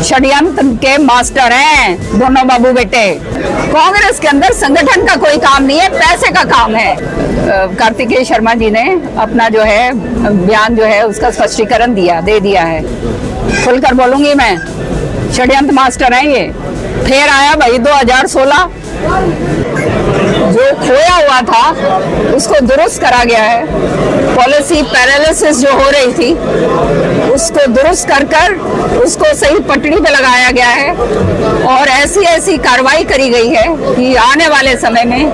षड्यंत्र के मास्टर हैं दोनों बाबू बेटे। कांग्रेस के अंदर संगठन का कोई काम नहीं है, पैसे का काम है। कार्तिकेय शर्मा जी ने अपना जो है बयान जो है उसका स्पष्टीकरण दे दिया है। खुलकर बोलूंगी मैं, षड्यंत्र मास्टर हैं ये। फिर आया भाई 2016, जो खोया हुआ था उसको दुरुस्त करा गया है। पॉलिसी पैरालिसिस जो हो रही थी उसको दुरुस्त कर उसको सही पटड़ी पे लगाया गया है और ऐसी कार्रवाई करी गई है कि आने वाले समय में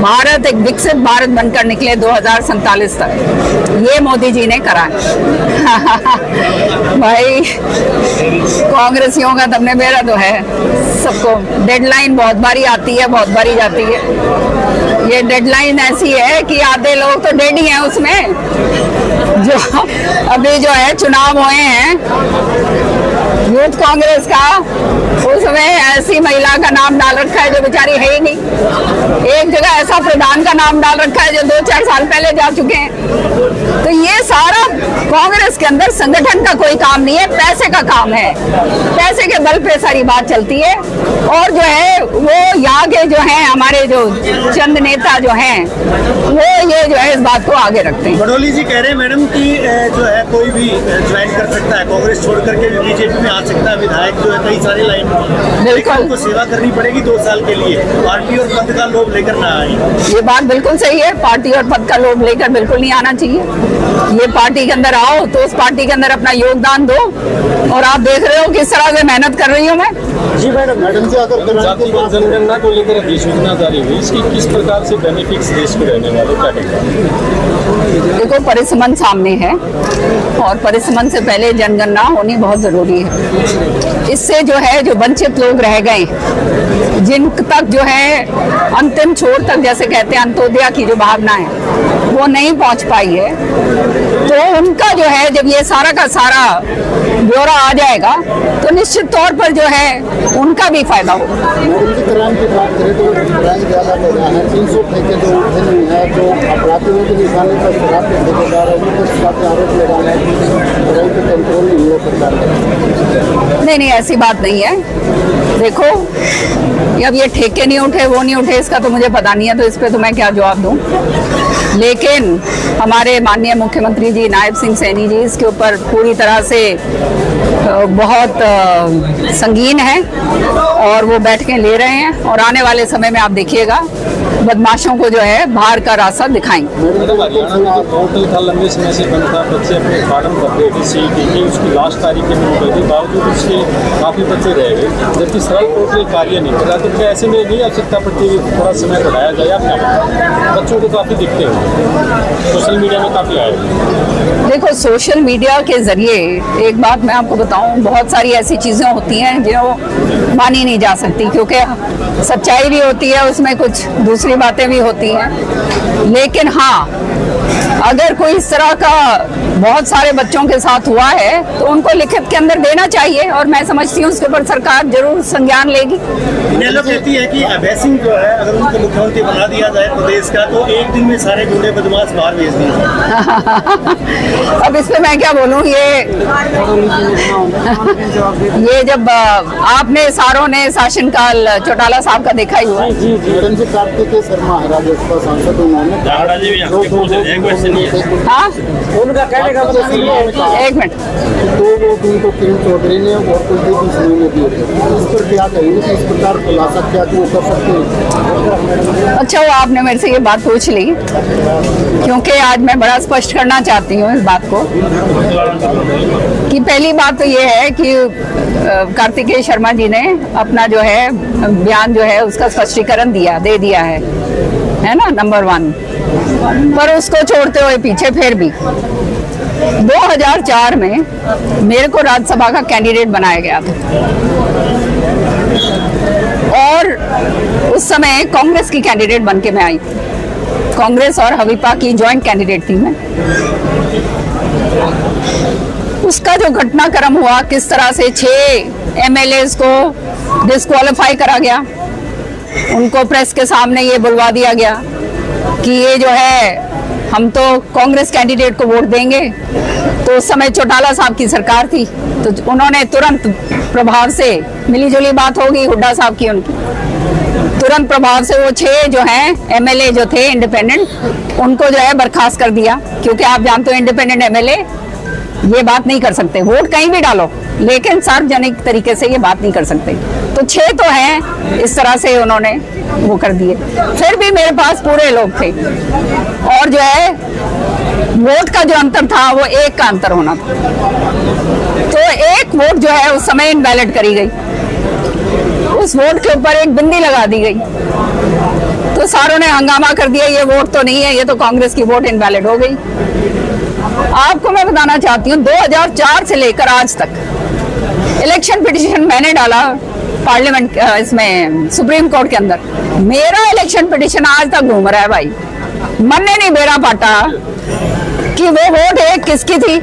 भारत एक विकसित भारत बनकर निकले 2047 तक। ये मोदी जी ने करा है। भाई कांग्रेसियों का तबने मेरा तो है, सबको डेडलाइन बहुत बारी आती है, बहुत बारी जाती है। ये डेडलाइन ऐसी है कि आधे लोग तो डेड ही हैं उसमें। जो अभी जो है चुनाव हुए हैं यूथ कांग्रेस का, उसमें ऐसी महिला का नाम डाल रखा है जो बेचारी है ही नहीं। एक जगह ऐसा प्रधान का नाम डाल रखा है जो 2-4 साल पहले जा चुके हैं। तो ये सारा कांग्रेस के अंदर संगठन का कोई काम नहीं है, पैसे का काम है। पैसे के बल पे सारी बात चलती है। और जो है वो यहाँ के जो है हमारे जो चंद नेता जो हैं वो ये जो है इस बात को आगे रखते हैं। बडोली जी कह रहे हैं मैडम कि जो है कोई भी ज्वाइन कर सकता है, कांग्रेस छोड़ करके भी बीजेपी में आ सकता है। विधायक जो है कई सारे लाइन बिल्कुल उनको सेवा करनी पड़ेगी 2 साल के लिए, पार्टी और पद का लोभ लेकर ना आए। ये बात बिल्कुल सही है। पार्टी और पद का लोभ लेकर बिल्कुल नहीं आना चाहिए। ये पार्टी के अंदर आओ तो उस पार्टी के अंदर अपना योगदान दो। और आप देख रहे हो किस तरह से मेहनत कर रही हूँ मैं। जी मैडम जी, अगर जनगणना को लेकर अधिसूचना जारी हुई, इसकी किस प्रकार से बेनिफिट्स देश को रहने वाले क्या देखो, परिसंबंध सामने है और परिसंबंध से पहले जनगणना होनी बहुत जरूरी है। इससे जो है जो वंचित लोग रह गए, जिन तक जो है अंतिम छोर तक जैसे कहते हैं अंत्योदय की जो भावना है वो नहीं पहुंच पाई है, तो उनका जो है जब ये सारा का सारा ब्यौरा आ जाएगा तो निश्चित तौर पर जो है उनका भी फायदा होगा। क्राइम की बात करें तो क्राइम ज़्यादा हो रहा है। 300 ठेके जो है जो अपराधियों के निशाने पर शराब के ठेकेदार है उनको इसका आरोप लगा रहा है कि क्राइम पे कंट्रोल नहीं हुआ सरकार। नहीं, ऐसी बात नहीं है। देखो, अब ये ठेके नहीं उठे वो नहीं उठे इसका तो मुझे पता नहीं है, तो इस पर तो मैं क्या जवाब दूं। लेकिन हमारे माननीय मुख्यमंत्री जी नायब सिंह सैनी जी इसके ऊपर पूरी तरह से बहुत संगीन है और वो बैठ के ले रहे हैं और आने वाले समय में आप देखिएगा बदमाशों को जो है बाहर का रास्ता दिखाएंगे। पोर्टल था लंबे समय से बंद था, बच्चे अपने फार्म भर रहे थे सीईटी की, उसकी लास्ट तारीख में निकल गई, बावजूद उसके काफ़ी बच्चे रह गए, जबकि सरल पोर्टल कार्य नहीं कर रहा। तो क्या ऐसे में नहीं आवश्यकता पड़ती है थोड़ा समय बढ़ाया जाए? आप क्या बच्चों को काफ़ी दिखते हैं सोशल मीडिया में काफ़ी आए। देखो, सोशल मीडिया के जरिए एक बात मैं आपको बताऊं, बहुत सारी ऐसी चीज़ें होती हैं जो मानी नहीं जा सकती, क्योंकि सच्चाई भी होती है उसमें, कुछ दूसरी बातें भी होती हैं। लेकिन हाँ, अगर कोई इस तरह का बहुत सारे बच्चों के साथ हुआ है तो उनको लिखित के अंदर देना चाहिए और मैं समझती हूँ उसके ऊपर सरकार जरूर संज्ञान लेगी। नेलो कहती है कि अभय सिंह जो है अगर उनको मुख्यमंत्री बना दिया जाए प्रदेश का तो एक दिन में सारे गुंडे बदमाश बाहर भेज दिए। अब इस पे मैं क्या बोलूँ, ये जब आपने सारों ने शासनकाल चौटाला साहब का देखा ही हुआ। कार्तिकेय शर्मा है राज्यसभा सांसद, उन्होंने हाँ, उनका कहने का मतलब एक मिनट, 2 वोट उनको किरण चौधरी ने और कुलदीप सिंह ने दिए थे। इस पर क्या कहेंगे कि इस प्रकार खुलासा क्या कि वो कर सकते हैं? अच्छा वो आपने मेरे से ये बात पूछ ली, क्योंकि आज मैं बड़ा स्पष्ट करना चाहती हूँ इस बात को कि पहली बात तो ये है कि कार्तिकेय शर्मा जी ने अपना जो है बयान जो है उसका स्पष्टीकरण दे दिया है ना, नंबर 1। पर उसको छोड़ते हुए पीछे फिर भी 2004 में मेरे को राज्यसभा का कैंडिडेट बनाया गया था और उस समय कांग्रेस की कैंडिडेट बन के मैं आई थी। कांग्रेस और हवीपा की जॉइंट कैंडिडेट थी मैं। उसका जो घटनाक्रम हुआ, किस तरह से 6 MLAs को डिस्क्वालीफाई करा गया, उनको प्रेस के सामने ये बुलवा दिया गया कि ये जो है हम तो कांग्रेस कैंडिडेट को वोट देंगे। तो उस समय चौटाला साहब की सरकार थी, तो उन्होंने तुरंत प्रभाव से मिली जुली बात होगी हुड्डा साहब की उनकी, तुरंत प्रभाव से वो 6 जो हैं एमएलए जो थे इंडिपेंडेंट उनको जो है बर्खास्त कर दिया, क्योंकि आप जानते हो इंडिपेंडेंट एमएलए ये बात नहीं कर सकते, वोट कहीं भी डालो लेकिन सार्वजनिक तरीके से ये बात नहीं कर सकते। तो 6 तो हैं, इस तरह से उन्होंने वो कर दिए। फिर भी मेरे पास पूरे लोग थे और जो है वोट का जो अंतर था वो 1 का अंतर होना था, तो 1 वोट जो है उस समय इनवैलिड करी गई, उस वोट के ऊपर एक बिंदी लगा दी गई, तो सारों ने हंगामा कर दिया ये वोट तो नहीं है, ये तो कांग्रेस की वोट इनवैलिड हो गई। आपको मैं बताना चाहती हूँ 2004 से लेकर आज तक इलेक्शन पिटीशन मैंने डाला पार्लियामेंट इसमें सुप्रीम कोर्ट के अंदर, मेरा इलेक्शन पिटीशन आज तक घूम रहा है भाई, मन ने नहीं मेरा पाटा कि वो वोट 1 किसकी थी।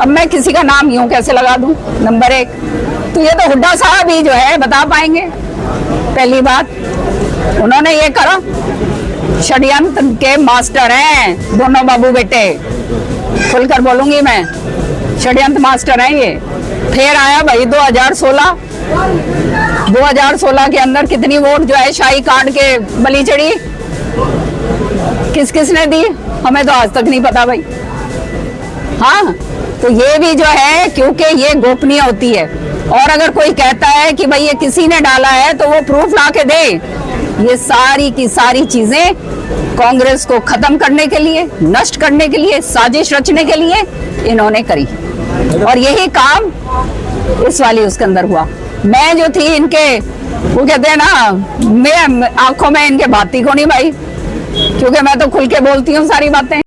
अब मैं किसी का नाम यूं कैसे लगा दूं, नंबर 1 तो ये तो हुड्डा साहब ही जो है बता पाएंगे। पहली बात उन्होंने ये करा, षड्यंत्र के मास्टर हैं दोनों बाबू बेटे, खुलकर बोलूंगी मैं, षड्यंत्र मास्टर हैं ये। फिर आया भाई 2016 के अंदर कितनी वोट जो है शाही कांड के बलि चढ़ी, किस किस ने दी हमें तो आज तक नहीं पता भाई। हाँ, तो ये भी जो है क्योंकि ये गोपनीय होती है, और अगर कोई कहता है कि भाई ये किसी ने डाला है तो वो प्रूफ ला के दे। ये सारी की सारी चीजें कांग्रेस को खत्म करने के लिए, नष्ट करने के लिए, साजिश रचने के लिए इन्होंने करी, और यही काम इस वाली उसके अंदर हुआ। मैं जो थी इनके, वो कहते हैं ना, मैं आंखों में इनके भाती को नहीं भाई, क्योंकि मैं तो खुल के बोलती हूँ सारी बातें।